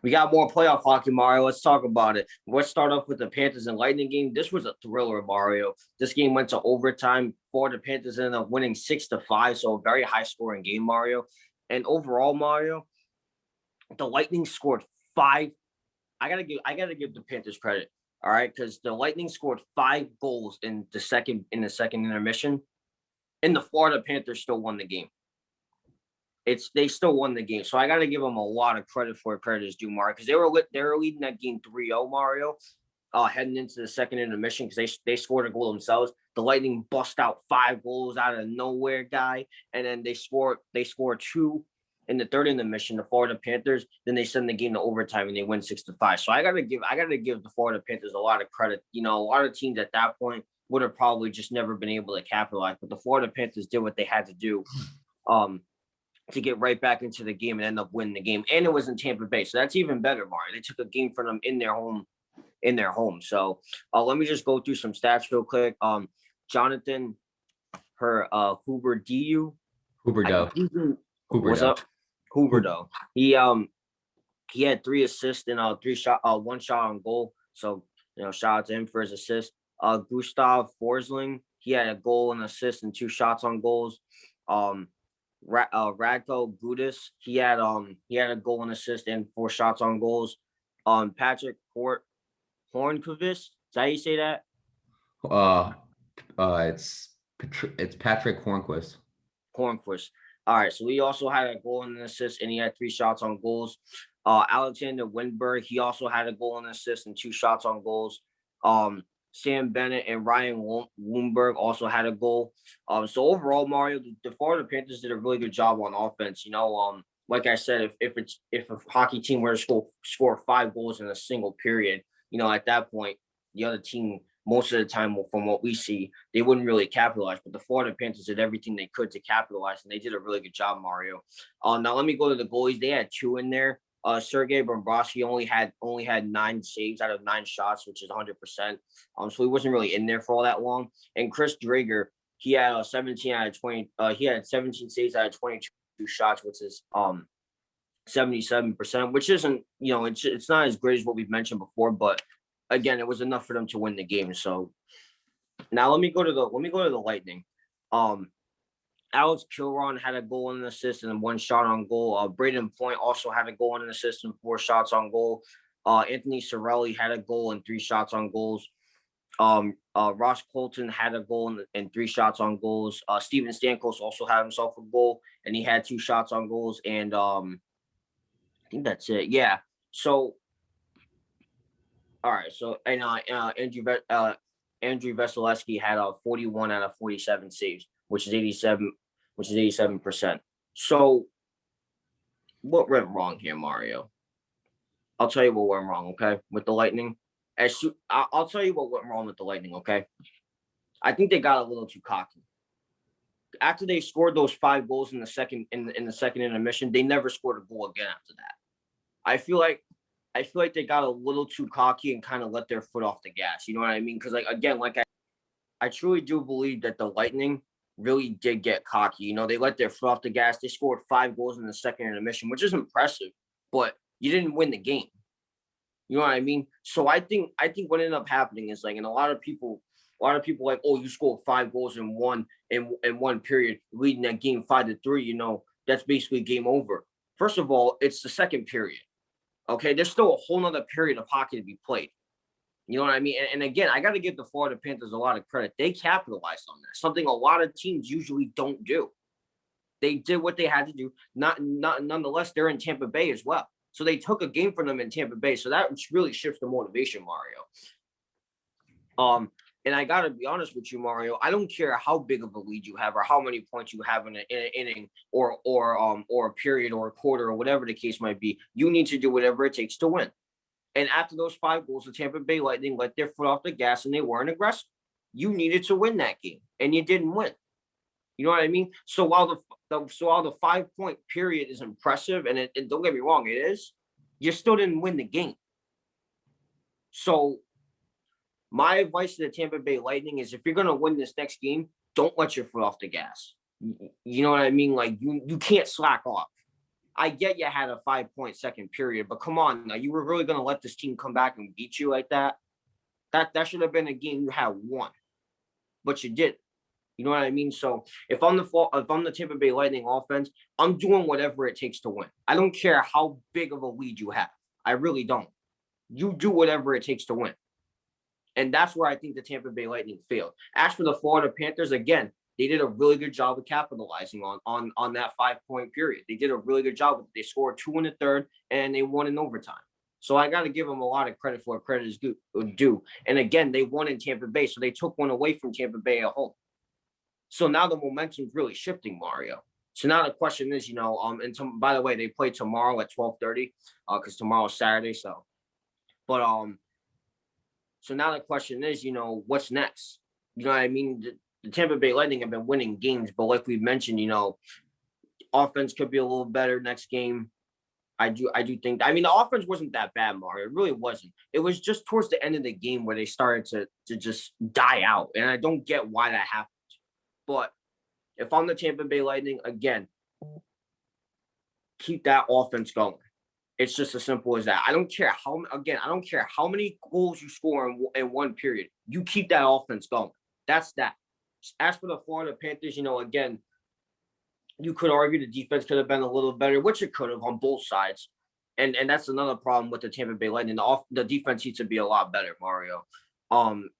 We got more playoff hockey, Mario. Let's talk about it. Let's start off with the Panthers and Lightning game. This was a thriller, Mario. This game went to overtime. For the Panthers ended up winning 6-5, so a very high scoring game, Mario. And overall, Mario, the Lightning scored five. I gotta give the Panthers credit. All right, because the Lightning scored 5 goals in the second intermission, and the Florida Panthers still won the game. They still won the game, so I got to give them a lot of credit for credit is due, Mario, because they were leading that game 3-0, Mario, heading into the second intermission because they scored a goal themselves. The Lightning bust out 5 goals out of nowhere, guy, and then they scored 2 in the third intermission. The Florida Panthers, then they send the game to overtime and they win 6-5. So I gotta give the Florida Panthers a lot of credit. You know, a lot of teams at that point would have probably just never been able to capitalize, but the Florida Panthers did what they had to do. To get right back into the game and end up winning the game. And it was in Tampa Bay. So that's even better, Mario. They took a game from them in their home. So let me just go through some stats real quick. Jonathan Huberdeau. What's up? Huberdeau. He had 3 assists and 1 shot on goal. So shout out to him for his assist. Gustav Forsling, he had a goal and assist and 2 shots on goals. Radko Gudas, he had a goal and assist and 4 shots on goals. Patrick Hornqvist, is that how you say that? It's Patrick Hornqvist. Hornqvist. All right, so he also had a goal and an assist, and he had 3 shots on goals. Alexander Windberg, he also had a goal and assist and 2 shots on goals. Sam Bennett and Ryan Woonberg also had a goal. So overall, Mario, the Florida Panthers did a really good job on offense. Like I said, if a hockey team were to score 5 goals in a single period, at that point, the other team, most of the time, from what we see, they wouldn't really capitalize. But the Florida Panthers did everything they could to capitalize, and they did a really good job, Mario. Now let me go to the goalies. They had 2 in there. Sergei Bobrovsky only had 9 saves out of 9 shots, which is 100%. So he wasn't really in there for all that long. And Chris Drager, he had 17 out of 20. He had 17 saves out of 22 shots, which is 77%, which isn't it's not as great as what we've mentioned before, but again, it was enough for them to win the game. So now let me go to the Lightning. Alex Kilron had a goal and an assist and 1 shot on goal. Braden Point also had a goal and an assist and 4 shots on goal. Anthony Cirelli had a goal and 3 shots on goals. Ross Colton had a goal and 3 shots on goals. Steven Stamkos also had himself a goal and he had 2 shots on goals. And I think that's it. Yeah. So, all right. So, and Andrew Vasilevsky had 41 out of 47 saves, which is 87%. So what went wrong here, Mario? I'll tell you what went wrong, okay, with the Lightning. I'll tell you what went wrong with the Lightning, okay? I think they got a little too cocky. After they scored those 5 goals in the second intermission, they never scored a goal again after that. I feel like they got a little too cocky and kind of let their foot off the gas. You know what I mean? Because I truly do believe that the Lightning really did get cocky. They let their foot off the gas. They scored 5 goals in the second intermission, which is impressive, but you didn't win the game. You know what I mean? So I think what ended up happening is and a lot of people like, oh, you scored 5 goals in one period, leading that game 5-3. That's basically game over. First of all, it's the second period. Okay, there's still a whole nother period of hockey to be played. You know what I mean? And again, I got to give the Florida Panthers a lot of credit. They capitalized on that, something a lot of teams usually don't do. They did what they had to do. Nonetheless, they're in Tampa Bay as well. So they took a game from them in Tampa Bay. So that really shifts the motivation, Mario. And I got to be honest with you, Mario. I don't care how big of a lead you have or how many points you have in an inning or a period or a quarter or whatever the case might be. You need to do whatever it takes to win. And after those 5 goals, the Tampa Bay Lightning let their foot off the gas and they weren't aggressive. You needed to win that game, and you didn't win. You know what I mean? So while the 5-point period is impressive, and don't get me wrong, it is, you still didn't win the game. So my advice to the Tampa Bay Lightning is if you're going to win this next game, don't let your foot off the gas. You know what I mean? You can't slack off. I get you had a 5-point second period, but come on now, you were really gonna let this team come back and beat you like that? That should have been a game you had won, but you did. You know what I mean? So if I'm the Tampa Bay Lightning offense, I'm doing whatever it takes to win. I don't care how big of a lead you have. I really don't. You do whatever it takes to win. And that's where I think the Tampa Bay Lightning failed. As for the Florida Panthers, again, they did a really good job of capitalizing on that 5-point period. They did a really good job. They scored 2 in the third and they won in overtime. So I got to give them a lot of credit for what credit is due. And again, they won in Tampa Bay, so they took one away from Tampa Bay at home. So now the momentum's really shifting, Mario. So now the question is, by the way, they play tomorrow at 12:30, because tomorrow's Saturday. So now the question is, what's next? You know what I mean? The Tampa Bay Lightning have been winning games, but like we've mentioned, offense could be a little better next game. I do think. I mean, the offense wasn't that bad, Mario. It really wasn't. It was just towards the end of the game where they started to just die out, and I don't get why that happened. But if I'm the Tampa Bay Lightning, again, keep that offense going. It's just as simple as that. I don't care how many goals you score in one period. You keep that offense going. That's that. As for the Florida Panthers, again, you could argue the defense could have been a little better, which it could have on both sides. And that's another problem with the Tampa Bay Lightning. The defense needs to be a lot better, Mario.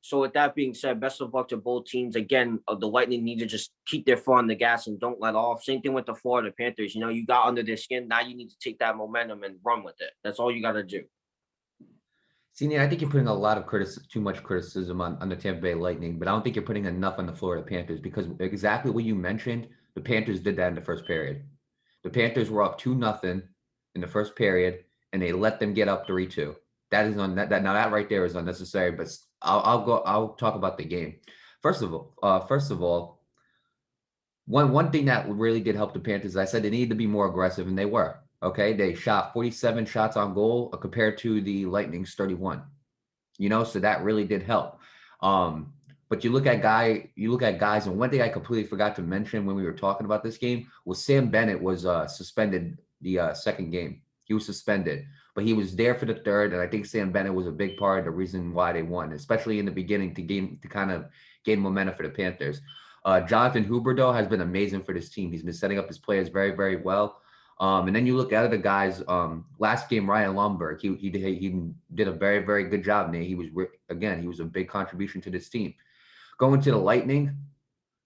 So with that being said, best of luck to both teams. Again, the Lightning need to just keep their foot on the gas and don't let off. Same thing with the Florida Panthers. You got under their skin. Now you need to take that momentum and run with it. That's all you got to do. See, Nate, I think you're putting a lot of too much criticism on the Tampa Bay Lightning, but I don't think you're putting enough on the Florida Panthers because exactly what you mentioned, the Panthers did that in the first period. The Panthers were up 2-0 in the first period, and they let them get up 3-2. That is on that now that right there is unnecessary. But I'll talk about the game. First of all, one thing that really did help the Panthers, I said they needed to be more aggressive, and they were. Okay, they shot 47 shots on goal compared to the Lightning's 31. So that really did help. But you look at guys, and one thing I completely forgot to mention when we were talking about this game was Sam Bennett was suspended the second game. He was suspended, but he was there for the third, and I think Sam Bennett was a big part of the reason why they won, especially in the beginning to kind of gain momentum for the Panthers. Jonathan Huberdeau has been amazing for this team. He's been setting up his players very, very well. And then you look at the guys. Last game, Ryan Lomberg, he did a very, very good job. Nate, he was a big contribution to this team. Going to the Lightning,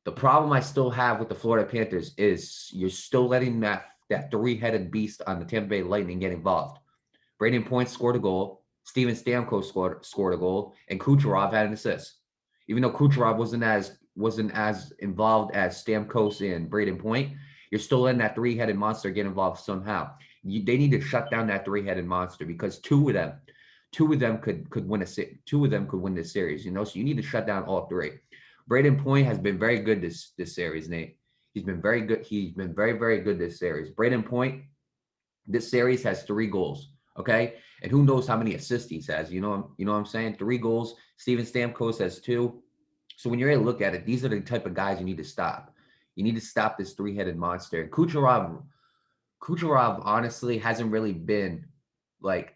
the problem I still have with the Florida Panthers is you're still letting that three-headed beast on the Tampa Bay Lightning get involved. Brayden Point scored a goal. Steven Stamkos scored a goal, and Kucherov had an assist. Even though Kucherov wasn't as involved as Stamkos and Brayden Point, you're still letting that three-headed monster get involved somehow. They need to shut down that three-headed monster because two of them could win this series. So you need to shut down all three. Brayden Point has been very good this series, Nate. He's been very good. He's been very, very good this series. Brayden Point, this series has 3 goals. Okay, and who knows how many assists he has? You know what I'm saying? 3 goals. Steven Stamkos has 2. So when you're able to look at it, these are the type of guys you need to stop. You need to stop this three-headed monster. Kucherov honestly hasn't really been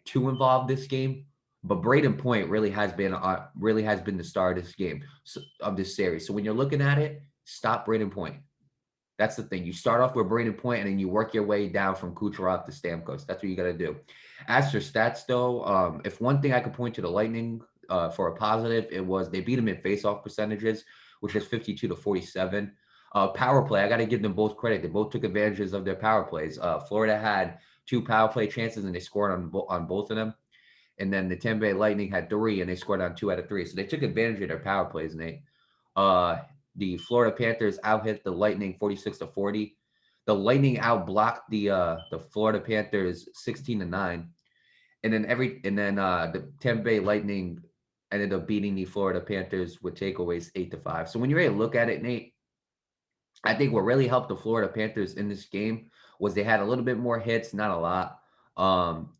too involved this game, but Brayden Point really has been the star of this game, of this series. So when you're looking at it, stop Brayden Point. That's the thing. You start off with Brayden Point and then you work your way down from Kucherov to Stamkos. That's what you got to do. As for stats, though, if one thing I could point to the Lightning for a positive, it was they beat them in faceoff percentages, which is 52-47. Power play, I got to give them both credit. They both took advantages of their power plays. Florida had 2 power play chances and they scored on both of them. And then the Tampa Bay Lightning had 3 and they scored on 2 out of 3. So they took advantage of their power plays, Nate. The Florida Panthers out-hit the Lightning 46-40. The Lightning outblocked the Florida Panthers 16-9. And then the Tampa Bay Lightning ended up beating the Florida Panthers with takeaways 8-5. So when you're able to look at it, Nate, I think what really helped the Florida Panthers in this game was they had a little bit more hits, not a lot.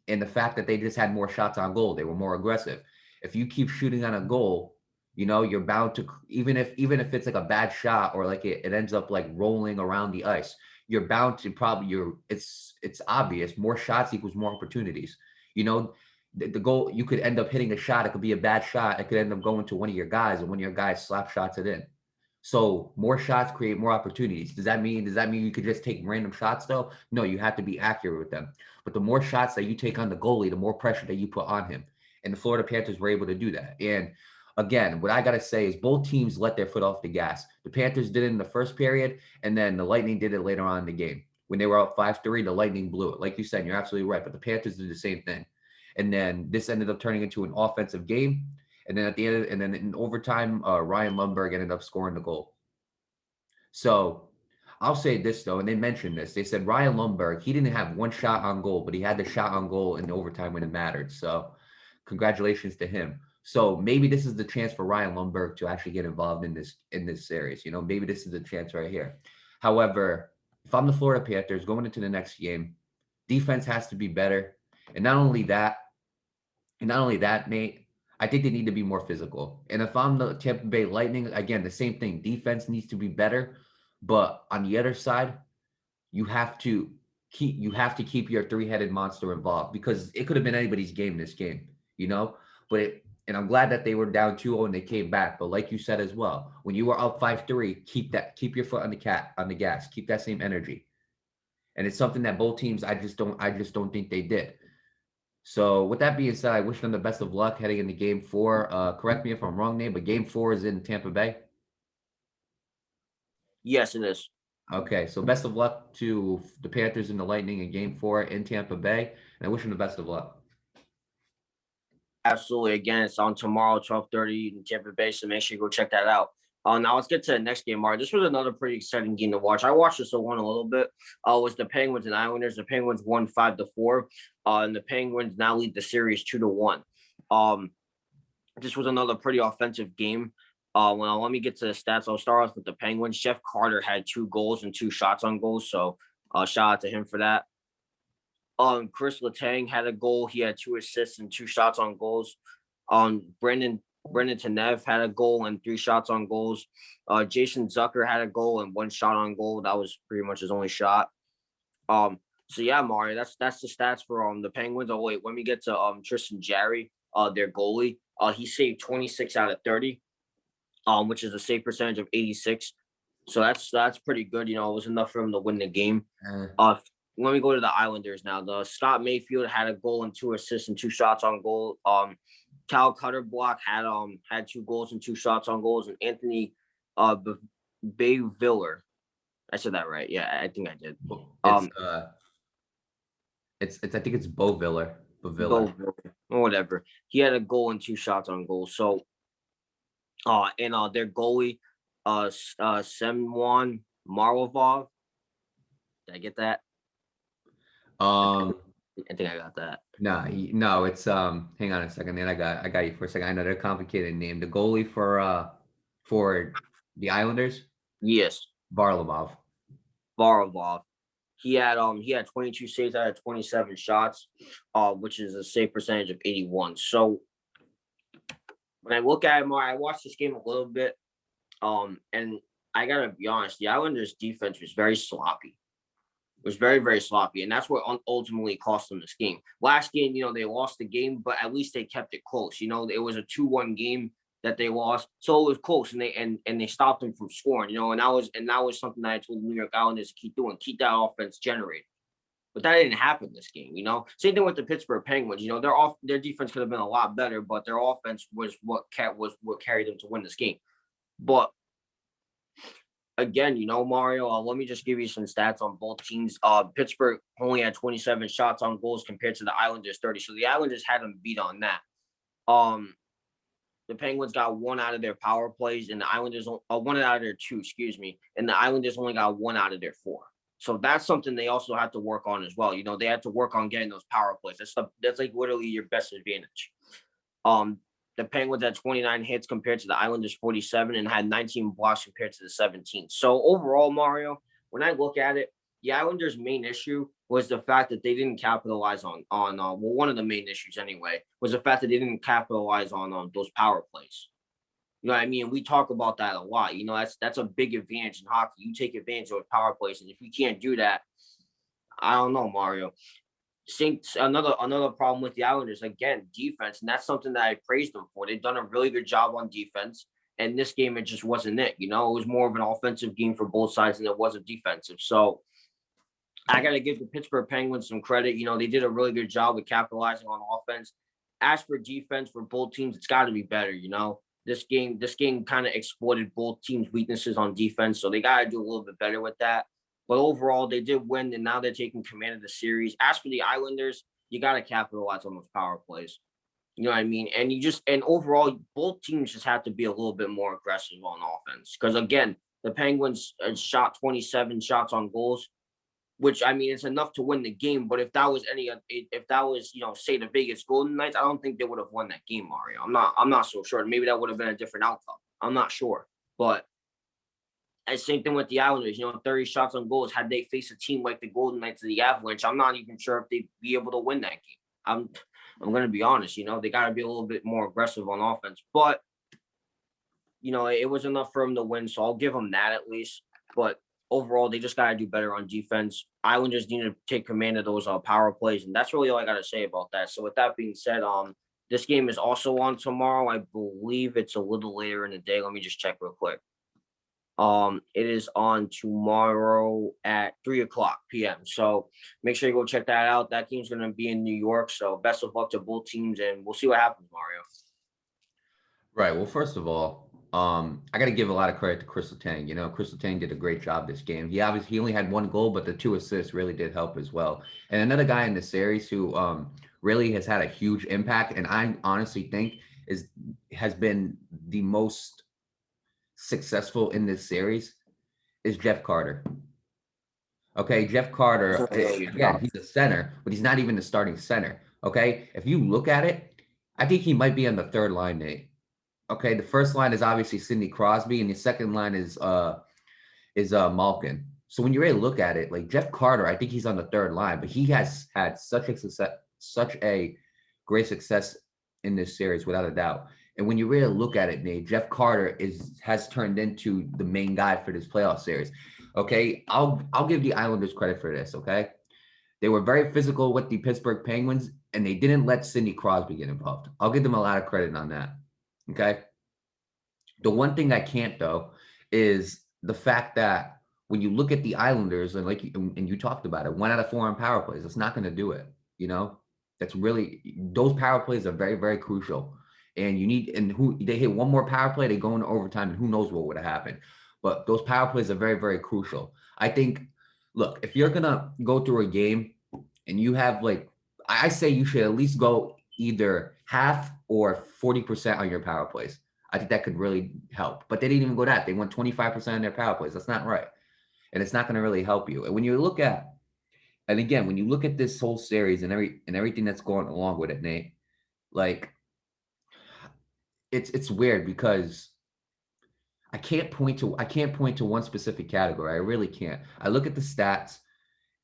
And the fact that they just had more shots on goal, they were more aggressive. If you keep shooting on a goal, you're bound to, even if it's like a bad shot or it ends up rolling around the ice, you're bound to it's obvious. More shots equals more opportunities. You know, the goal, you could end up hitting a shot. It could be a bad shot. It could end up going to one of your guys, and one of your guys slap shots it in. So more shots create more opportunities. Does that mean you could just take random shots though? No, you have to be accurate with them. But the more shots that you take on the goalie, the more pressure that you put on him. And the Florida Panthers were able to do that. And again, what I gotta say is both teams let their foot off the gas. The Panthers did it in the first period, and then the Lightning did it later on in the game. When they were up 5-3, the Lightning blew it. Like you said, you're absolutely right. But the Panthers did the same thing. And then this ended up turning into an offensive game. And then at the end, and then in overtime, Ryan Lundberg ended up scoring the goal. So I'll say this though, and they mentioned this. They said Ryan Lundberg, he didn't have one shot on goal, but he had the shot on goal in overtime when it mattered. So congratulations to him. So maybe this is the chance for Ryan Lundberg to actually get involved in this series. You know, maybe this is the chance right here. However, if I'm the Florida Panthers going into the next game, defense has to be better. And not only that, Nate, I think they need to be more physical. And if I'm the Tampa Bay Lightning, again, the same thing. Defense needs to be better. But on the other side, you have to keep your three-headed monster involved, because it could have been anybody's game this game, you know? And I'm glad that they were down 2-0 and they came back. But like you said as well, when you were up 5-3, keep your foot on the gas, keep that same energy. And it's something that both teams, I just don't think they did. So with that being said, I wish them the best of luck heading into game 4. Correct me if I'm wrong, Nate, but game 4 is in Tampa Bay. Yes, it is. Okay, so best of luck to the Panthers and the Lightning in game 4 in Tampa Bay. And I wish them the best of luck. Absolutely. Again, it's on tomorrow, 12:30 in Tampa Bay, so make sure you go check that out. Now let's get to the next game, Mark. This was another pretty exciting game to watch. I watched this one a little bit. It was the Penguins and Islanders. The Penguins won 5-4, and the Penguins now lead the series 2-1. This was another pretty offensive game. Well, let me get to the stats. I'll start off with the Penguins. Jeff Carter had 2 goals and 2 shots on goals, so shout out to him for that. Chris Letang had a goal. He had 2 assists and 2 shots on goals. Brendan Tanev had a goal and 3 shots on goals. Jason Zucker had a goal and 1 shot on goal. That was pretty much his only shot. So yeah, Mario, that's the stats for the Penguins. Oh wait, when we get to Tristan Jarry, their goalie, he saved 26 out of 30, which is a save percentage of 86. So that's pretty good. You know, it was enough for him to win the game. Let me go to the Islanders now. The Scott Mayfield had a goal and 2 assists and 2 shots on goal. Cal Cutterblock had 2 goals and 2 shots on goals, and Anthony Bayviller. I said that right. Yeah, I think I did. I think it's Beauviller. Whatever. He had a goal and 2 shots on goal. So, and their goalie, Semyon Marlovov. Did I get that? I think I got that. No, it's hang on a second, man. I got you for a second. I know they're a complicated name. The goalie for the Islanders? Yes. Varlamov. He had 22 saves out of 27 shots, which is a save percentage of 81. So when I look at it more, I watched this game a little bit, and I gotta be honest, the Islanders' defense was very sloppy. It was very, very sloppy, and that's what ultimately cost them this game. Last game, you know, they lost the game, but at least they kept it close. You know, it was a 2-1 game that they lost, so it was close, and they stopped them from scoring. You know, and that was something that I told the New York Islanders to keep doing, keep that offense generated. But that didn't happen this game. You know, same thing with the Pittsburgh Penguins. You know, their defense could have been a lot better, but their offense was what carried them to win this game. But again, you know, Mario, let me just give you some stats on both teams. Pittsburgh only had 27 shots on goals compared to the Islanders 30. So the Islanders had them beat on that. The Penguins got 1 out of their power plays, and the Islanders 1 out of their 2, excuse me. And the Islanders only got 1 out of their 4. So that's something they also have to work on as well. You know, they had to work on getting those power plays. That's like literally your best advantage. The Penguins had 29 hits compared to the Islanders 47, and had 19 blocks compared to the 17. So overall, Mario, when I look at it, the Islanders' main issue was the fact that they didn't capitalize on one of the main issues anyway was the fact that they didn't capitalize on those power plays. You know what I mean? We talk about that a lot. You know, that's a big advantage in hockey. You take advantage of power plays, and if you can't do that, I don't know, Mario. Another problem with the Islanders, again, defense, and that's something that I praised them for. They've done a really good job on defense, and this game it just wasn't it. You know, it was more of an offensive game for both sides than it was a defensive. So I got to give the Pittsburgh Penguins some credit. You know, they did a really good job with capitalizing on offense. As for defense for both teams, it's got to be better. You know, this game kind of exploited both teams' weaknesses on defense, so they got to do a little bit better with that. But overall, they did win, and now they're taking command of the series. As for the Islanders, you got to capitalize on those power plays. You know what I mean? And overall, both teams just have to be a little bit more aggressive on offense. Because again, the Penguins shot 27 shots on goals, which I mean, it's enough to win the game. But if that was, say the Vegas Golden Knights, I don't think they would have won that game, Mario. I'm not so sure. Maybe that would have been a different outcome. I'm not sure. But and same thing with the Islanders, 30 shots on goals. Had they faced a team like the Golden Knights or the Avalanche, I'm not even sure if they'd be able to win that game. I'm going to be honest, they got to be a little bit more aggressive on offense. But, it was enough for them to win, so I'll give them that at least. But overall, they just got to do better on defense. Islanders need to take command of those power plays, and that's really all I got to say about that. So with that being said, this game is also on tomorrow. I believe it's a little later in the day. Let me just check real quick. It is on tomorrow at 3 o'clock p.m. So make sure you go check that out. That team's gonna be in New York. So best of luck to both teams, and we'll see what happens, Mario. Right. Well, first of all, I got to give a lot of credit to Chris Letang. Chris Letang did a great job this game. He only had one goal, but the 2 assists really did help as well. And another guy in the series who really has had a huge impact, and I honestly think has been the most successful in this series is Jeff Carter. Okay, Jeff Carter, again, he's a center, but he's not even the starting center. Okay, if you look at it, I think he might be on the third line, Nate. Okay, the first line is obviously Sidney Crosby, and the second line is Malkin. So when you really look at it, like Jeff Carter, I think he's on the third line, but he has had such a great success in this series without a doubt. And when you really look at it, Nate, Jeff Carter has turned into the main guy for this playoff series. Okay, I'll give the Islanders credit for this. Okay, they were very physical with the Pittsburgh Penguins, and they didn't let Sidney Crosby get involved. I'll give them a lot of credit on that. Okay, the one thing I can't though is the fact that when you look at the Islanders and you talked about it, 1 out of 4 on power plays, it's not going to do it. That's really, those power plays are very, very crucial. And they hit one more power play, they go into overtime, and who knows what would have happened. But those power plays are very, very crucial. I think, look, if you're gonna go through a game and you have I say you should at least go either half or 40% on your power plays. I think that could really help. But they didn't even go that. They went 25% on their power plays. That's not right. And it's not going to really help you. And when you look at this whole series and everything that's going along with it, Nate, it's weird because I can't point to one specific category. I really can't. I look at the stats,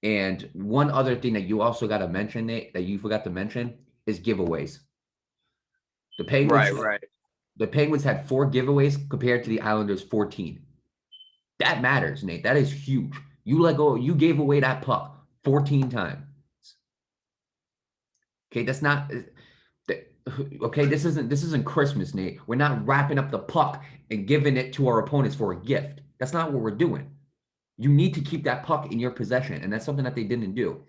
and one other thing that you also got to mention, Nate, that you forgot to mention is giveaways. The Penguins, Right. The Penguins had 4 giveaways compared to the Islanders 14. That matters, Nate. That is huge. You gave away that puck 14 times. Okay, that's not okay, this isn't Christmas, Nate. We're not wrapping up the puck and giving it to our opponents for a gift. That's not what we're doing. You need to keep that puck in your possession, and that's something that they didn't do.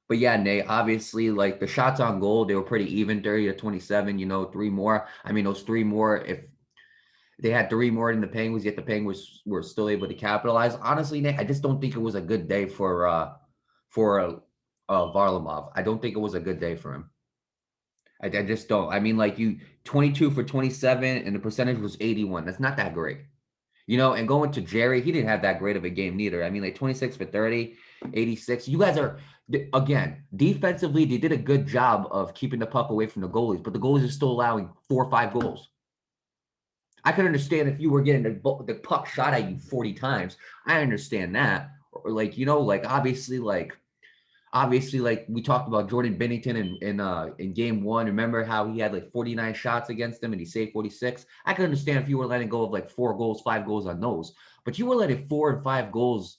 But yeah, Nate, obviously, the shots on goal, they were pretty even, 30-27, 3 more. I mean, those 3 more, if they had 3 more than the Penguins, yet the Penguins were still able to capitalize. Honestly, Nate, I just don't think it was a good day for Varlamov. I don't think it was a good day for him. I just don't. I mean, 22 for 27, and the percentage was 81. That's not that great. And going to Jerry, he didn't have that great of a game neither. I mean, 26 for 30, 86. You guys are, again, defensively, they did a good job of keeping the puck away from the goalies, but the goalies are still allowing 4 or 5 goals. I could understand if you were getting the puck shot at you 40 times. I understand that. Or obviously, Obviously, like we talked about Jordan Binnington in game one. Remember how he had like 49 shots against them and he saved 46? I could understand if you were letting go of like 4 goals, 5 goals on those, but you were letting 4 and 5 goals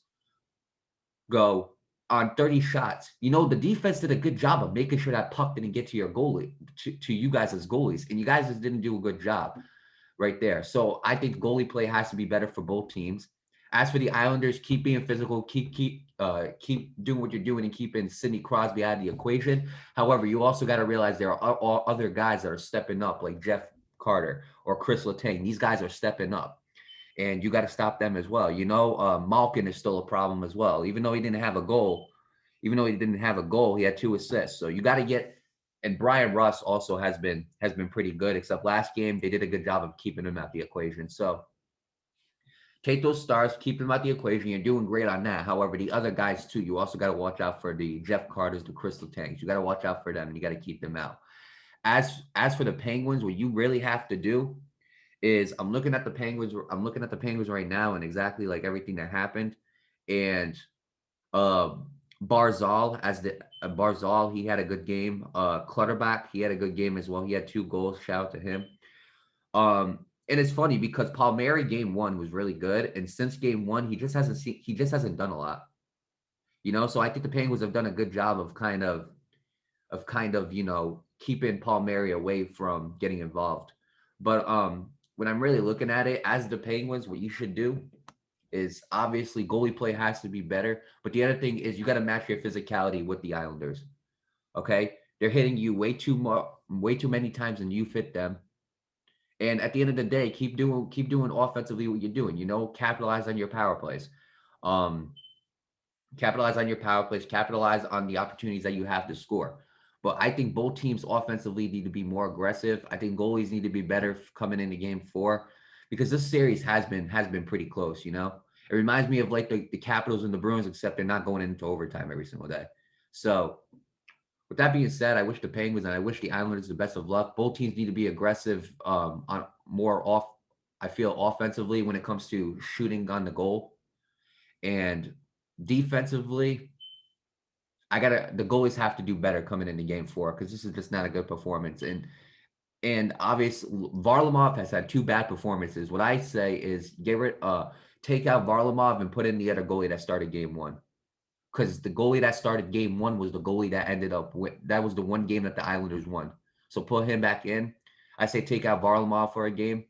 go on 30 shots. You know, the defense did a good job of making sure that puck didn't get to your goalie, to you guys as goalies, and you guys just didn't do a good job right there. So I think goalie play has to be better for both teams. As for the Islanders, keep being physical, keep doing what you're doing, and keeping Sidney Crosby out of the equation. However, you also got to realize there are other guys that are stepping up, like Jeff Carter or Chris Letang. These guys are stepping up, and you got to stop them as well. You know, Malkin is still a problem as well. Even though he didn't have a goal, he had 2 assists. So you got to get. And Brian Russ also has been pretty good, except last game they did a good job of keeping him out the equation. So take those stars, keep them out the equation. You're doing great on that. However, the other guys too, you also got to watch out for the Jeff Carters, the Crystal Tanks. You got to watch out for them, and you got to keep them out. As for the Penguins, what you really have to do is I'm looking at the Penguins right now and exactly like everything that happened. And Barzal Barzal, he had a good game. Clutterback, he had a good game as well. He had 2 goals. Shout out to him. And it's funny because Palmieri game 1 was really good, and since game 1, he just hasn't done a lot. You know, so I think the Penguins have done a good job of kind of keeping Palmieri away from getting involved. But when I'm really looking at it as the Penguins, what you should do is obviously goalie play has to be better. But the other thing is you got to match your physicality with the Islanders. Okay, they're hitting you way too many times than you fit them. And at the end of the day, keep doing offensively what you're doing. You know, capitalize on your power plays. Capitalize on the opportunities that you have to score. But I think both teams offensively need to be more aggressive. I think goalies need to be better coming into game 4 because this series has been pretty close, you know? It reminds me of like the Capitals and the Bruins, except they're not going into overtime every single day. So with that being said, I wish the Penguins and I wish the Islanders the best of luck. Both teams need to be aggressive on more off. I feel offensively when it comes to shooting on the goal, and defensively, the goalies have to do better coming into game 4 because this is just not a good performance. And obviously Varlamov has had 2 bad performances. What I say is take out Varlamov and put in the other goalie that started game 1. Because the goalie that started game 1 was the goalie that that was the one game that the Islanders won. So put him back in. I say take out Varlamov for a game.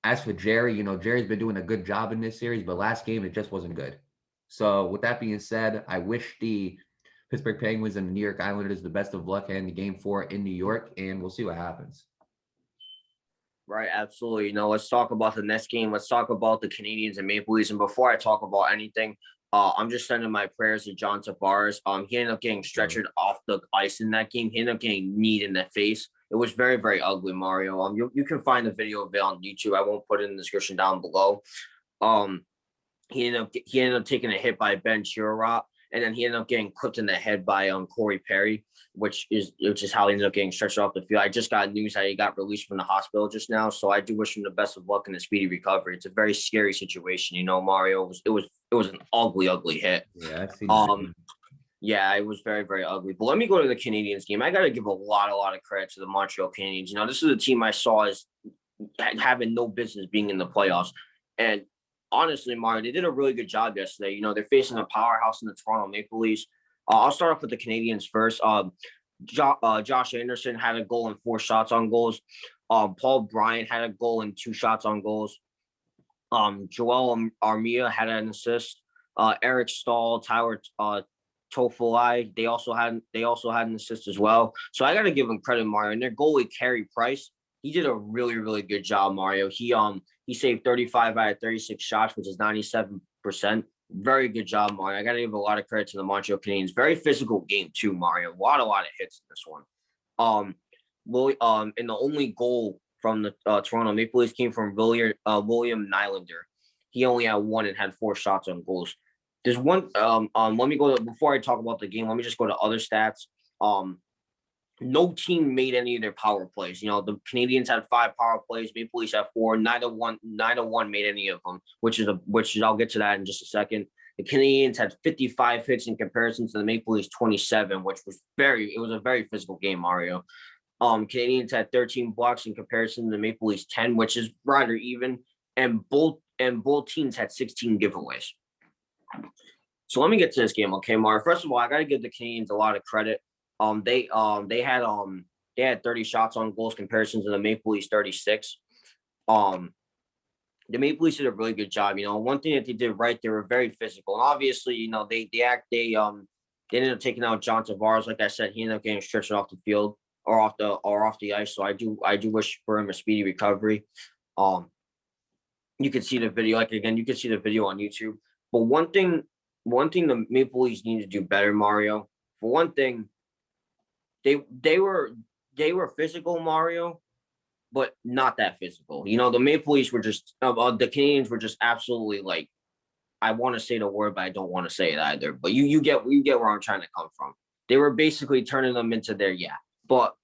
As for Jerry, you know, Jerry's been doing a good job in this series, but last game it just wasn't good. So with that being said, I wish the Pittsburgh Penguins and the New York Islanders the best of luck in the game 4 in New York, and we'll see what happens. Right, absolutely. You know, let's talk about the next game. Let's talk about the Canadiens and Maple Leafs. And before I talk about anything, I'm just sending my prayers to John Tavares. He ended up getting stretchered off the ice in that game. He ended up getting kneed in the face. It was very, very ugly, Mario. You can find the video of it on YouTube. I won't put it in the description down below. He ended up taking a hit by Ben Chirot, and then he ended up getting clipped in the head by Corey Perry, which is how he ended up getting stretched off the field. I just got news that he got released from the hospital just now, so I do wish him the best of luck in a speedy recovery. It's a very scary situation, you know, Mario. It was an ugly hit. Yeah, I've seen that. Yeah, it was very, very ugly. But let me go to the Canadiens game. I got to give a lot of credit to the Montreal Canadiens. You know, this is a team I saw as having no business being in the playoffs. And honestly, Mario, they did a really good job yesterday. You know, they're facing a powerhouse in the Toronto Maple Leafs. I'll start off with the Canadiens first. Josh Anderson had a goal and 4 shots on goals. Paul Bryant had a goal and 2 shots on goals. Joel Armia had an assist. Eric Stahl, Tyler Toffoli, they also had an assist as well. So I got to give them credit, Mario. And their goalie, Carey Price, he did a really, really good job, Mario. He saved 35 out of 36 shots, which is 97%. Very good job, Mario. I got to give a lot of credit to the Montreal Canadiens. Very physical game too, Mario. A lot of hits in this one. And the only goal from the Toronto Maple Leafs came from William Nylander. He only had 1 and had 4 shots on goals. There's one. Let me go before I talk about the game. Let me just go to other stats. No team made any of their power plays. You know, the Canadiens had 5 power plays. Maple Leafs had 4. Neither one made any of them, which I'll get to that in just a second. The Canadiens had 55 hits in comparison to the Maple Leafs 27, which was it was a very physical game, Mario. Canadiens had 13 blocks in comparison to the Maple Leafs 10, which is right or even, and both teams had 16 giveaways. So let me get to this game, okay, Mario. First of all, I got to give the Canadiens a lot of credit. They had 30 shots on goals comparison to the Maple Leafs 36. The Maple Leafs did a really good job. One thing that they did right, they were very physical, and obviously, they ended up taking out John Tavares. Like I said, he ended up getting stretched off the field or off the ice. So I do wish for him a speedy recovery. You can see the video. You can see the video on YouTube. But one thing the Maple Leafs need to do better, Mario. For one thing, they were physical, Mario, but not that physical. The Maple Leafs were just the Canadiens were just absolutely like, I want to say the word, but I don't want to say it either. But you get where I'm trying to come from. They were basically turning them into their But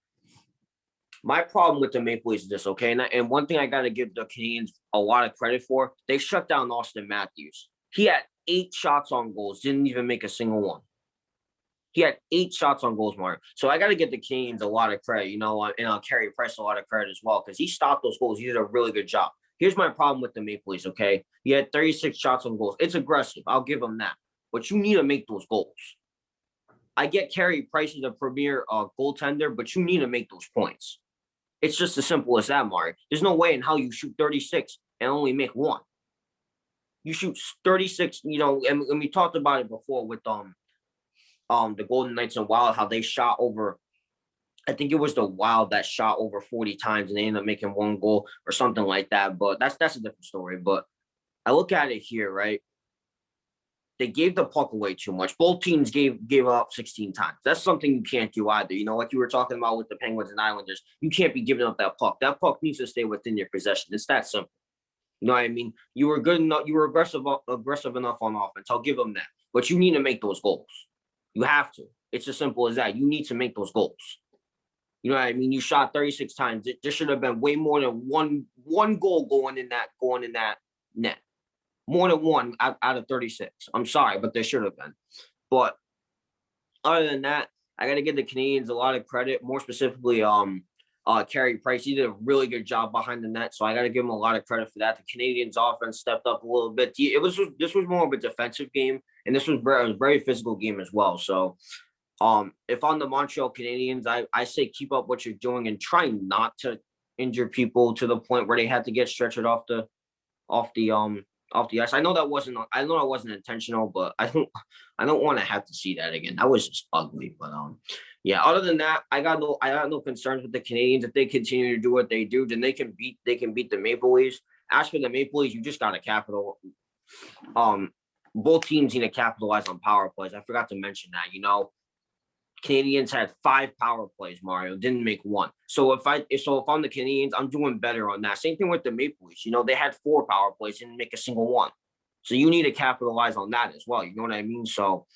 my problem with the Maple Leafs is this, okay? And one thing I got to give the Canadiens a lot of credit for, they shut down Austin Matthews. He had 8 shots on goals, didn't even make a single one. He had 8 shots on goals, Mark. So I got to give the Canadiens a lot of credit, and Carey Price a lot of credit as well, because he stopped those goals. He did a really good job. Here's my problem with the Maple Leafs, okay? He had 36 shots on goals. It's aggressive. I'll give him that. But you need to make those goals. I get Carey Price is a premier goaltender, but you need to make those points. It's just as simple as that, Mark. There's no way in how you shoot 36 and only make one. You shoot 36, and we talked about it before with the Golden Knights and Wild, how they shot over, I think it was the Wild that shot over 40 times and they ended up making 1 goal or something like that. But that's a different story. But I look at it here, right? They gave the puck away too much. Both teams gave up 16 times. That's something you can't do either. Like you were talking about with the Penguins and Islanders, you can't be giving up that puck. That puck needs to stay within your possession. It's that simple. You know what I mean? You were good enough. You were aggressive enough on offense. I'll give them that. But you need to make those goals. You have to. It's as simple as that. You need to make those goals. You know what I mean? You shot 36 times. There should have been way more than one goal going in that net. More than one out of 36. I'm sorry, but there should have been. But other than that, I got to give the Canadiens a lot of credit. More specifically, Carey Price. He did a really good job behind the net, so I got to give him a lot of credit for that. The Canadiens offense stepped up a little bit. This was more of a defensive game, and this was a very physical game as well. So, if on the Montreal Canadiens, I say keep up what you're doing and try not to injure people to the point where they had to get stretched off the ice. I know that wasn't intentional, but I don't want to have to see that again. That was just ugly. But yeah. Other than that, I got no concerns with the Canadiens. If they continue to do what they do, then they can beat the Maple Leafs. As for the Maple Leafs, you just got to capital. Both teams need to capitalize on power plays. I forgot to mention that. Canadiens had 5 power plays, Mario, didn't make 1. So if I'm the Canadiens, I'm doing better on that. Same thing with the Maple Leafs. They had 4 power plays, didn't make a single one. So you need to capitalize on that as well. You know what I mean? So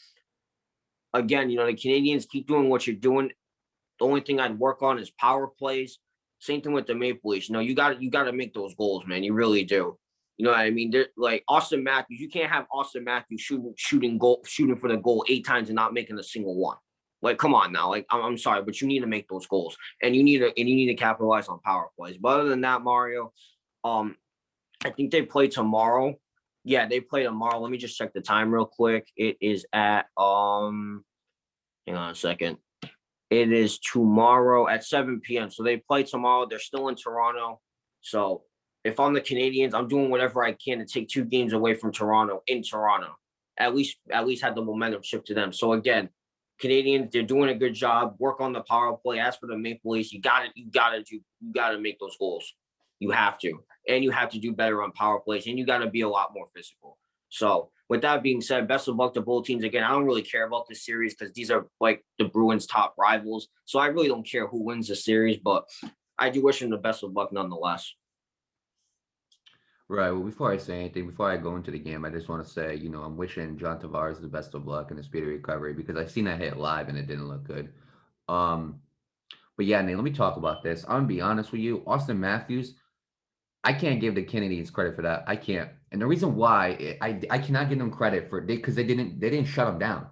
again, the Canadiens keep doing what you're doing. The only thing I'd work on is power plays. Same thing with the Maple Leafs. You got to make those goals, man. You really do. You know what I mean? Like Austin Matthews, you can't have Austin Matthews shooting for the goal 8 times and not making a single one. Like, come on now. Like, I'm sorry, but you need to make those goals, and you need to capitalize on power plays. But other than that, Mario, I think they play tomorrow. Yeah, they play tomorrow. Let me just check the time real quick. It is at hang on a second. It is tomorrow at 7 p.m. So they play tomorrow. They're still in Toronto. So if I'm the Canadiens, I'm doing whatever I can to take 2 games away from Toronto in Toronto. At least have the momentum shift to them. So again, Canadiens, they're doing a good job. Work on the power play. As for the Maple Leafs, you gotta make those goals. You have to, and you have to do better on power plays, and you got to be a lot more physical. So, with that being said, best of luck to both teams. Again, I don't really care about this series because these are like the Bruins' top rivals. So I really don't care who wins the series, but I do wish them the best of luck nonetheless. Right. Well, before I say anything, before I go into the game, I just want to say, I'm wishing John Tavares the best of luck and a speedy recovery because I've seen that hit live and it didn't look good. But yeah, Nate, let me talk about this. I'm gonna be honest with you. Austin Matthews, I can't give the Canadiens credit for that. I can't. And the reason why I cannot give them credit for because they didn't shut him down.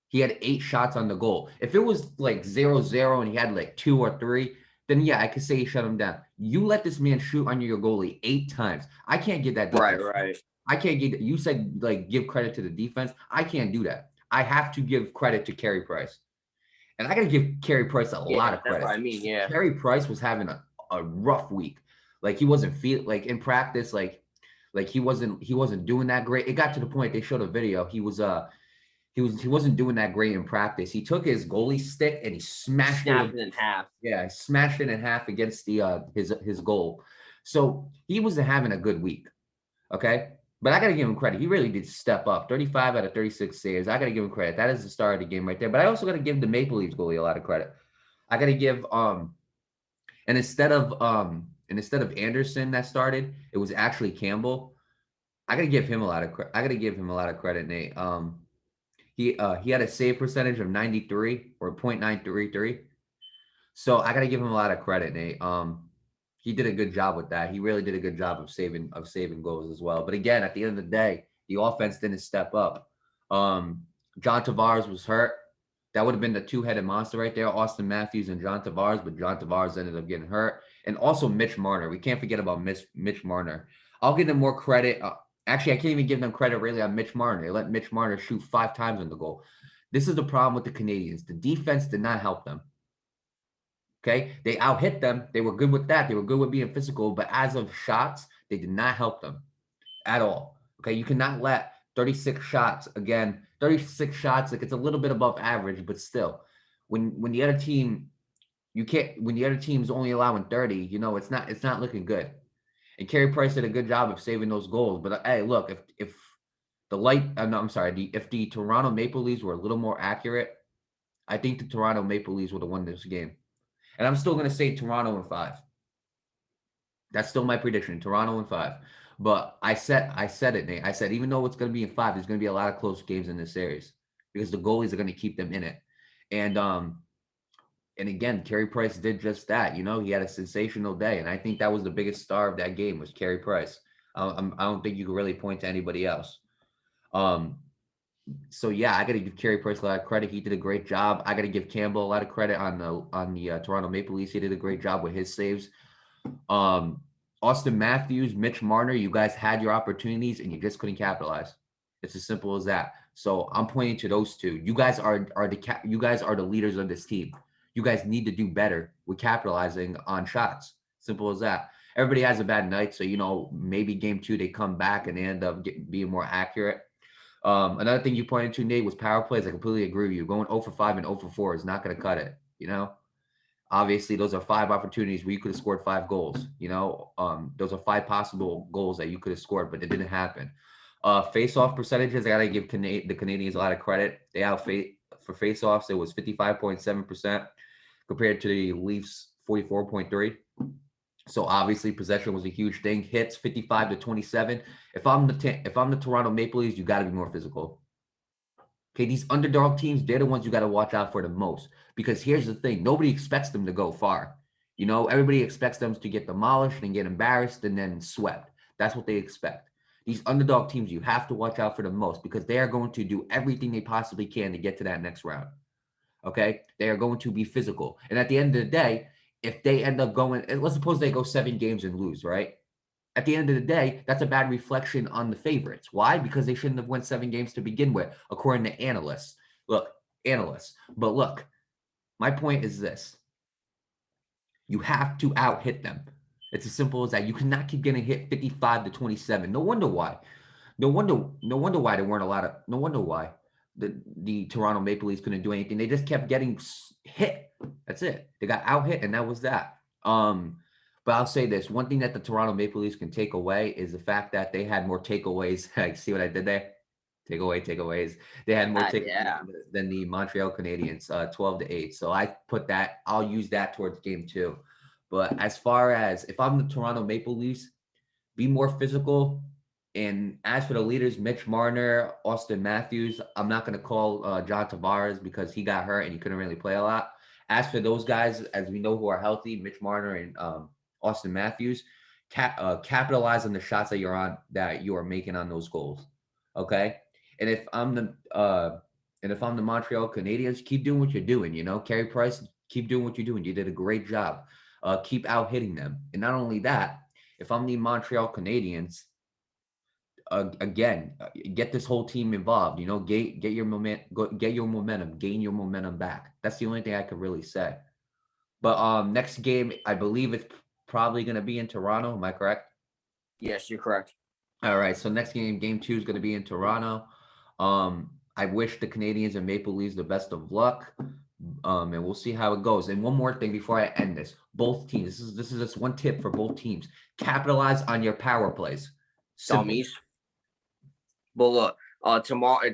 He had 8 shots on the goal. If it was like 0-0 and he had like 2 or 3, then yeah, I could say he shut him down. You let this man shoot on your goalie 8 times. I can't give that defense. Right. I can't give. You said like give credit to the defense. I can't do that. I have to give credit to Carey Price, and I got to give Carey Price a lot Yeah, of that's credit. what I mean. Yeah. Carey Price was having a rough week. Like he wasn't like in practice, like he wasn't doing that great. It got to the point they showed a video. He wasn't doing that great in practice. He took his goalie stick and he smashed Snapped it. it in half. Yeah, he smashed it in half against the his goal. So he wasn't having a good week. Okay. But I got to give him credit. He really did step up. 35 out of 36 saves. I got to give him credit. That is the star of the game right there. But I also got to give the Maple Leafs goalie a lot of credit. I got to give and instead of Anderson that started, it was actually Campbell. I got to give him a lot of credit. I got to give him a lot of credit, Nate. He had a save percentage of 93 or 0.933. So I got to give him a lot of credit, Nate. He did a good job with that. He really did a good job of saving goals as well. But again, at the end of the day, the offense didn't step up. John Tavares was hurt. That would have been the two-headed monster right there, Austin Matthews and John Tavares, but John Tavares ended up getting hurt. And also Mitch Marner. We can't forget about Mitch Marner. I'll give them more credit. Actually, I can't even give them credit really on Mitch Marner. They let Mitch Marner shoot 5 times on the goal. This is the problem with the Canadiens. The defense did not help them. Okay, they out-hit them. They were good with that. They were good with being physical, but as of shots, they did not help them at all. Okay, you cannot let 36 shots, again, 36 shots, like it's a little bit above average, but still, when the other team, you can't, when the other team's only allowing 30, you know, it's not looking good. And Carey Price did a good job of saving those goals. But hey, look, if the no, I'm sorry, if the Toronto Maple Leafs were a little more accurate, I think the Toronto Maple Leafs would have won this game. And I'm still going to say Toronto in 5. That's still my prediction, Toronto in 5. But I said it, Nate. I said even though it's going to be in 5, there's going to be a lot of close games in this series because the goalies are going to keep them in it. And again, Carey Price did just that. You know, he had a sensational day, and I think that was the biggest star of that game was Carey Price. I don't think you could really point to anybody else. So yeah, I got to give Carey Price a lot of credit. He did a great job. I got to give Campbell a lot of credit on the Toronto Maple Leafs. He did a great job with his saves. Austin Matthews, Mitch Marner, you guys had your opportunities and you just couldn't capitalize. It's as simple as that. So I'm pointing to those two. You guys are the leaders of this team. You guys need to do better with capitalizing on shots. Simple as that. Everybody has a bad night, so you know maybe game 2 they come back and they end up being more accurate. Another thing you pointed to, Nate, was power plays. I completely agree with you. Going 0 for 5 and 0 for 4 is not going to cut it. You know, obviously those are 5 opportunities where you could have scored 5 goals. You know, those are 5 possible goals that you could have scored, but it didn't happen. Face-off percentages, I got to give the Canadiens a lot of credit. They for face-offs, it was 55.7% compared to the Leafs 44.3%. So obviously possession was a huge thing. Hits 55-27. If I'm the Toronto Maple Leafs, you got to be more physical. Okay, these underdog teams, they're the ones you got to watch out for the most. Because here's the thing, nobody expects them to go far. You know, everybody expects them to get demolished and get embarrassed and then swept. That's what they expect. These underdog teams, you have to watch out for the most because they are going to do everything they possibly can to get to that next round. Okay, they are going to be physical. And at the end of the day, if they end up going, let's suppose they go 7 games and lose, right? At the end of the day, that's a bad reflection on the favorites. Why? Because they shouldn't have won 7 games to begin with, according to analysts. But look, my point is this. You have to out-hit them. It's as simple as that. You cannot keep getting hit 55-27. No wonder why. No wonder why there weren't a lot of, no wonder why the Toronto Maple Leafs couldn't do anything. They just kept getting hit. That's it. They got out-hit, and that was that. But I'll say this. One thing that the Toronto Maple Leafs can take away is the fact that they had more takeaways. Like, see what I did there? Takeaways. They had more takeaways than the Montreal Canadiens, 12-8. So I put that, I'll use that towards game 2. But as far as if I'm the Toronto Maple Leafs, be more physical. And as for the leaders, Mitch Marner, Austin Matthews, I'm not going to call John Tavares because he got hurt and he couldn't really play a lot. As for those guys, as we know who are healthy, Mitch Marner and Austin Matthews, capitalize on the shots that you are making on those goals. Okay. And if I'm the Montreal Canadiens, keep doing what you're doing. Carey Price, keep doing what you're doing. You did a great job. Keep out hitting them. And not only that, if I'm the Montreal Canadiens, again, get this whole team involved. Get your momentum, gain your momentum back. That's the only thing I could really say. But next game, I believe it's probably going to be in Toronto. Am I correct? Yes, you're correct. All right. So next game 2 is going to be in Toronto. I wish the Canadiens and Maple Leafs the best of luck. And we'll see how it goes. And one more thing before I end this: both teams. This is just one tip for both teams. Capitalize on your power plays. Simple. Dummies. But look, tomorrow,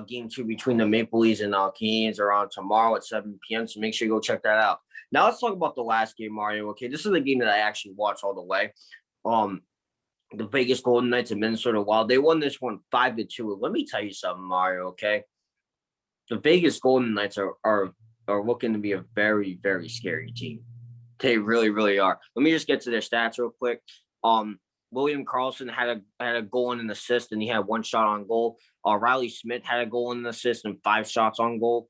game 2 between the Maple Leafs and Canadiens are on tomorrow at 7 p.m. So make sure you go check that out. Now let's talk about the last game, Mario. Okay, this is the game that I actually watched all the way. The Vegas Golden Knights and Minnesota Wild. They won this one 5-2. Let me tell you something, Mario. Okay, the Vegas Golden Knights are looking to be a very, very scary team. They really, really are. Let me just get to their stats real quick. William Karlsson had a goal and an assist, and he had 1 shot on goal. Riley Smith had a goal and an assist and 5 shots on goal.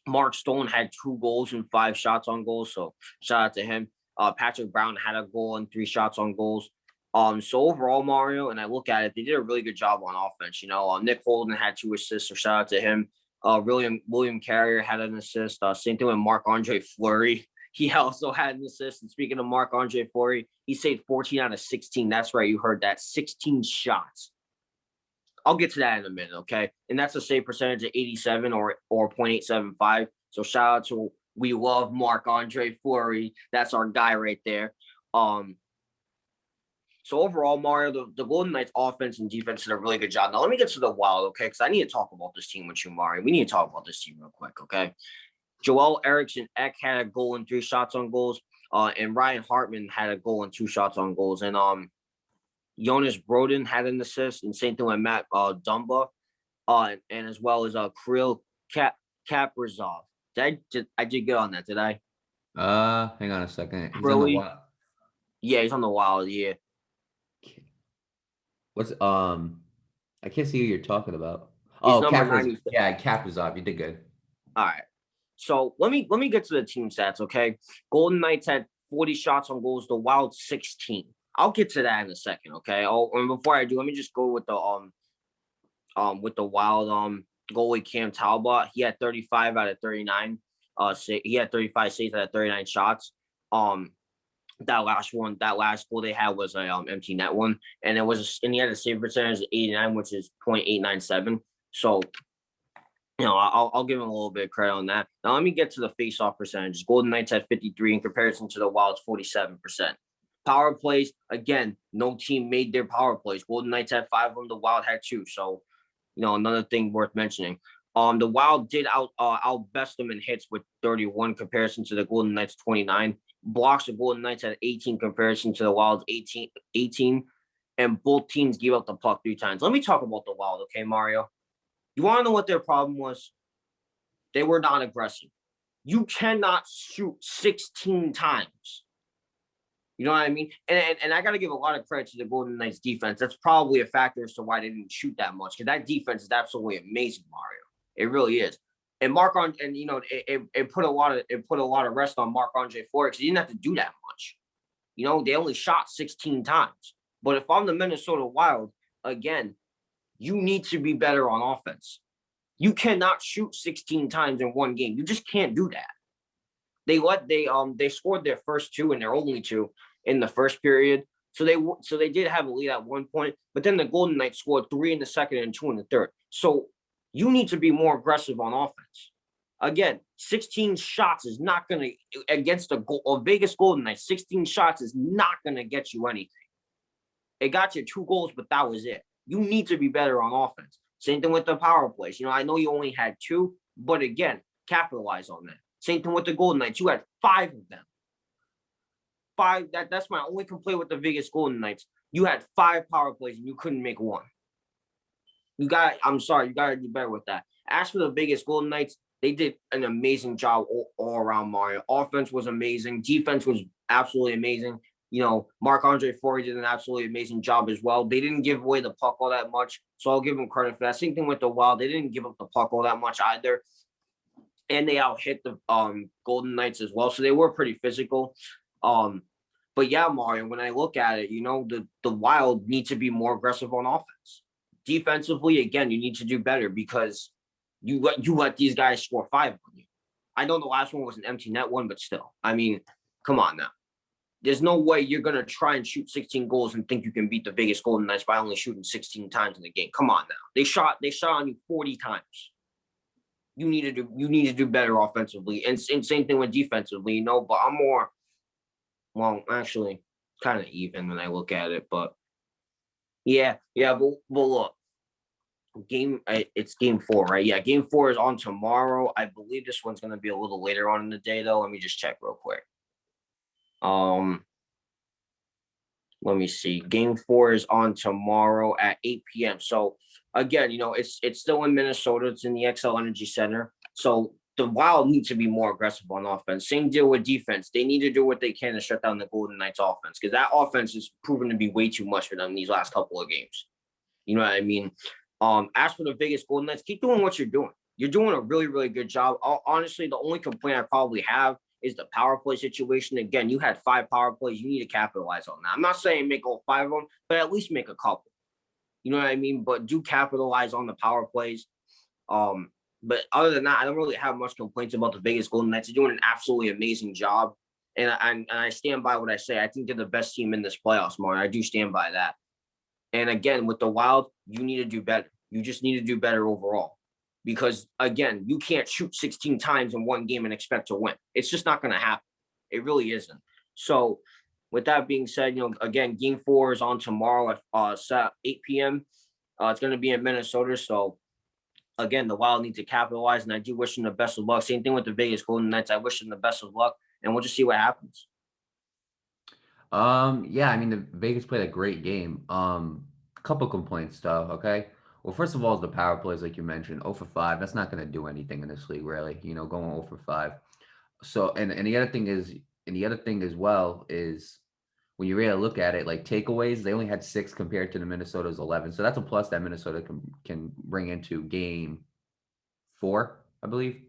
Mark Stone had 2 goals and 5 shots on goal, so shout out to him. Patrick Brown had a goal and 3 shots on goals. So overall, Mario, and I look at it, they did a really good job on offense. Nick Holden had 2 assists, so shout out to him. William Carrier had an assist. Same thing with Marc-Andre Fleury. He also had an assist. And speaking of Marc-Andre Fleury, he saved 14 out of 16. That's right. You heard that. 16 shots. I'll get to that in a minute, okay? And that's a save percentage of 87 or .875. So shout out to, we love Marc-Andre Fleury. That's our guy right there. So overall, Mario, the Golden Knights offense and defense did a really good job. Now let me get to the Wild, okay? Because I need to talk about this team with you, Mario. We need to talk about this team real quick, okay? Joel Eriksson Ek had a goal and 3 shots on goals. And Ryan Hartman had a goal and 2 shots on goals. And Jonas Brodin had an assist, and same thing with Matt Dumba, and as well as Kirill Kaprizov. I did good on that, did I? Hang on a second. He's Really? on the Wild. Yeah, he's on the Wild. Yeah. What's I can't see who you're talking about. He's number 96. Yeah, Kaprizov. You did good. All right. So let me get to the team stats, okay? Golden Knights had 40 shots on goals. The Wild 16. I'll get to that in a second, okay? And before I do, let me just go with the Wild goalie Cam Talbot. He had 35 out of 39. He had 35 saves out of 39 shots. That last goal they had was a empty net one, and he had a save percentage of 89, which is .897. So, I'll give him a little bit of credit on that. Now let me get to the face-off percentages. Golden Knights had 53 in comparison to the Wild's 47%. Power plays, again, no team made their power plays. Golden Knights had 5 of them. The Wild had 2. So, another thing worth mentioning. The Wild did outbest them in hits with 31 comparison to the Golden Knights 29. Blocks, the Golden Knights had 18 comparison to the Wild's 18. And both teams gave up the puck 3 times. Let me talk about the Wild, okay, Mario? You want to know what their problem was? They were not aggressive. You cannot shoot 16 times. You know what I mean? And I got to give a lot of credit to the Golden Knights defense. That's probably a factor as to why they didn't shoot that much, because that defense is absolutely amazing, Mario. It really is. And it put a lot of rest on Marc-Andre Fleury, because he didn't have to do that much. They only shot 16 times. But if I'm the Minnesota Wild, again, you need to be better on offense. You cannot shoot 16 times in one game. You just can't do that. They scored their first 2 and their only 2 in the first period. So they did have a lead at one point, but then the Golden Knights scored 3 in the second and 2 in the third. So you need to be more aggressive on offense. Again, 16 shots is not going to, against a Vegas Golden Knights, 16 shots is not going to get you anything. It got you 2 goals, but that was it. You need to be better on offense. Same thing with the power plays. I know you only had 2, but again, capitalize on that. Same thing with the Golden Knights. You had 5 of them. 5. That's my only complaint with the Vegas Golden Knights. You had 5 power plays and you couldn't make 1. I'm sorry, you got to do better with that. As for the Vegas Golden Knights, they did an amazing job all around, Mario. Offense was amazing. Defense was absolutely amazing. Marc-Andre Fleury did an absolutely amazing job as well. They didn't give away the puck all that much, so I'll give them credit for that. Same thing with the Wild. They didn't give up the puck all that much either. And they out-hit the Golden Knights as well, so they were pretty physical. But yeah, Mario, when I look at it, the Wild need to be more aggressive on offense. Defensively, again, you need to do better because you let these guys score 5 on you. I know the last one was an empty net one, but still, I mean, come on now. There's no way you're gonna try and shoot 16 goals and think you can beat the Vegas Golden Knights by only shooting 16 times in the game. Come on now. They shot on you 40 times. You need to do better offensively, and same thing with defensively, but I'm more, well, actually, kind of even when I look at it, but yeah, but look, it's game 4, right? Yeah, game 4 is on tomorrow. I believe this one's gonna be a little later on in the day, though. Let me just check real quick. Let me see. Game 4 is on tomorrow at 8 p.m. So again, it's still in Minnesota. It's in the XL Energy Center. So the Wild need to be more aggressive on offense. Same deal with defense. They need to do what they can to shut down the Golden Knights offense, because that offense is proven to be way too much for them these last couple of games. You know what I mean? As for the Vegas Golden Knights, keep doing what you're doing. You're doing a really, really good job. Honestly, the only complaint I probably have is the power play situation. Again, you had 5 power plays. You need to capitalize on that. I'm not saying make all 5 of them, but at least make a couple. You know what I mean? But do capitalize on the power plays. But other than that, I don't really have much complaints about the Vegas Golden Knights. They're doing an absolutely amazing job. And I stand by what I say. I think they're the best team in this playoffs, Mario. I do stand by that. And again, with the Wild, you need to do better. You just need to do better overall. Because, again, you can't shoot 16 times in one game and expect to win. It's just not going to happen. It really isn't. So, with that being said, again, game 4 is on tomorrow at 8 p.m. It's going to be in Minnesota. So, again, the Wild need to capitalize, and I do wish them the best of luck. Same thing with the Vegas Golden Knights. I wish them the best of luck, and we'll just see what happens. Yeah, I mean, the Vegas played a great game. Couple complaints though, okay? Well, first of all, is the power plays, like you mentioned, 0 for 5. That's not going to do anything in this league, really. Going 0 for 5. So, and the other thing is, as well is when you really look at it, like takeaways, they only had 6 compared to the Minnesota's 11. So that's a plus that Minnesota can bring into game 4, I believe.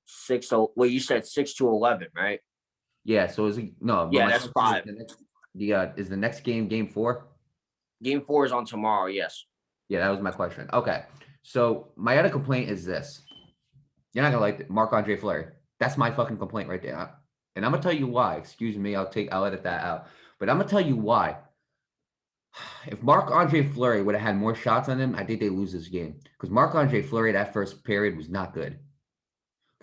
6. So, well, you said 6 to 11, right? Yeah. So is it no? But Yeah, my that's question 5. is the next game 4? Game 4 is on tomorrow. Yes. Yeah, that was my question. Okay. So my other complaint is this. You're not gonna like it. Marc-Andre Fleury. That's my fucking complaint right there. And I'm gonna tell you why. Excuse me, I'll edit that out. But I'm gonna tell you why. If Marc-Andre Fleury would have had more shots on him, I think they lose this game. Because Marc-Andre Fleury, that first period was not good.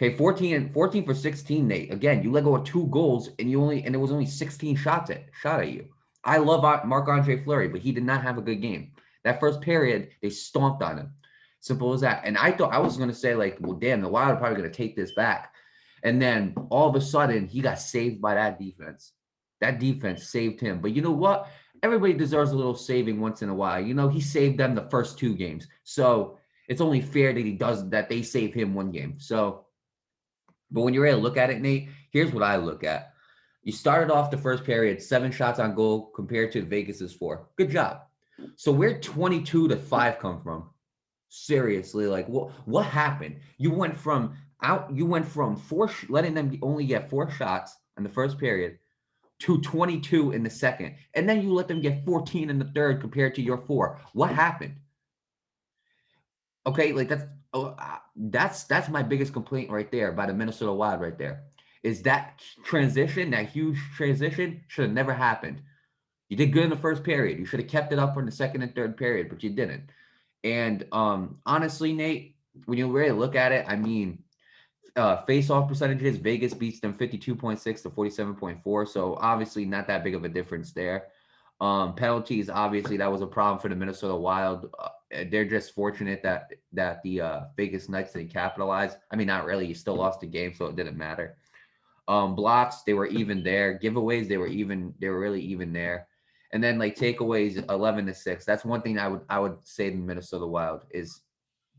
Okay, 14 for 16, Nate. Again, you let go of 2 goals and it was only 16 shot at you. I love Marc-Andre Fleury, but he did not have a good game. That first period, they stomped on him. Simple as that. And I thought I was going to say, like, well, damn, the Wild are probably going to take this back. And then all of a sudden, he got saved by that defense. That defense saved him. But you know what? Everybody deserves a little saving once in a while. He saved them the first 2 games. So it's only fair that they save him 1 game. So, but when you're ready to look at it, Nate, here's what I look at. You started off the first period, 7 shots on goal compared to Vegas's 4. Good job. So where 22 to 5 come from? Seriously, like what happened? You went from 4 letting them only get 4 shots in the first period to 22 in the second, and then you let them get 14 in the third compared to your 4. What happened? Okay, like that's my biggest complaint right there by the Minnesota Wild right there. Is that huge transition should have never happened. You did good in the first period. You should have kept it up in the second and third period, but you didn't. And honestly, Nate, when you really look at it, I mean, face-off percentages, Vegas beats them 52.6 to 47.4. So obviously not that big of a difference there. Penalties, obviously that was a problem for the Minnesota Wild. They're just fortunate that the Vegas Knights didn't capitalize. I mean, not really. You still lost the game, so it didn't matter. Blocks, they were even there. Giveaways, they were really even there. And then like takeaways, 11 to 6. That's one thing I would say to Minnesota Wild is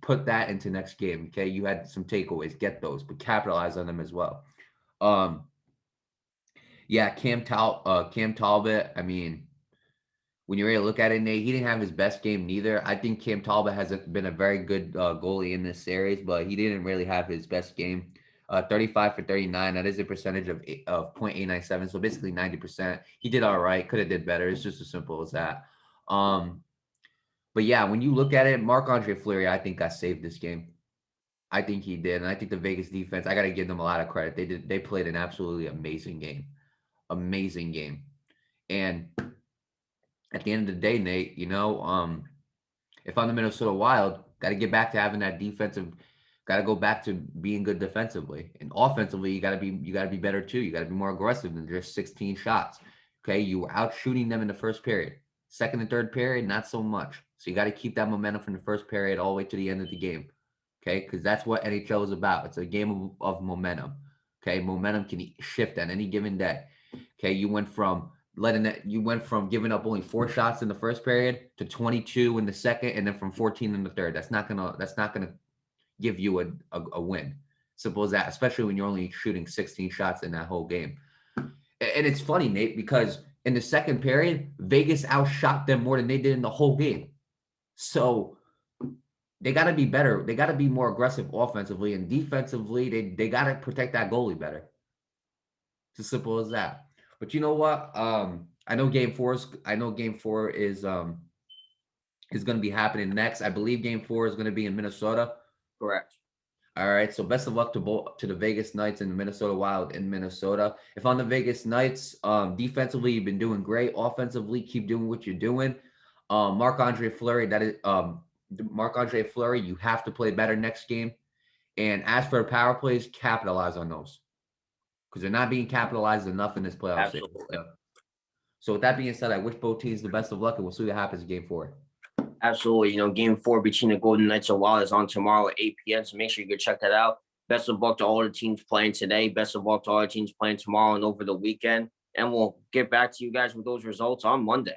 put that into next game. Okay, you had some takeaways, get those, but capitalize on them as well. Yeah, Cam Talbot. I mean, when you're ready to look at it, Nate, he didn't have his best game neither. I think Cam Talbot has been a very good goalie in this series, but he didn't really have his best game. 35 for 39. That is a percentage of 0.897, so basically 90%. He did all right. Could have did better. It's just as simple as that. But yeah, when you look at it, Marc-Andre Fleury, I think got saved this game. I think he did, and I think the Vegas defense, I got to give them a lot of credit. They played an absolutely amazing game. Amazing game. And at the end of the day, Nate, if I'm the Minnesota Wild, got to get back to having that defensive, got to go back to being good defensively. And offensively, you got to be better too. You got to be more aggressive than just 16 shots. Okay, you were out shooting them in the first period. Second and third period, not so much. So you got to keep that momentum from the first period all the way to the end of the game. Okay, because that's what NHL is about. It's a game of momentum. Okay, momentum can shift on any given day. Okay, you went from giving up only 4 shots in the first period to 22 in the second, and then from 14 in the third. That's not gonna give you a win. Simple as that, especially when you're only shooting 16 shots in that whole game. And it's funny, Nate, because in the second period, Vegas outshot them more than they did in the whole game. So they got to be better. They got to be more aggressive offensively, and defensively, they got to protect that goalie better. It's as simple as that. But you know what? I know Game 4 is going to be happening next. I believe Game 4 is going to be in Minnesota. Correct. All right. So best of luck to the Vegas Knights and the Minnesota Wild in Minnesota. If on the Vegas Knights, defensively you've been doing great. Offensively, keep doing what you're doing. Marc-Andre Fleury, Marc-Andre Fleury, you have to play better next game. And as for the power plays, capitalize on those, because they're not being capitalized enough in this playoff series. Absolutely. So with that being said, I wish both teams the best of luck, and we'll see what happens in Game 4. Absolutely. Game 4 between the Golden Knights and Wild is on tomorrow at 8 p.m. So make sure you go check that out. Best of luck to all the teams playing today. Best of luck to all the teams playing tomorrow and over the weekend. And we'll get back to you guys with those results on Monday.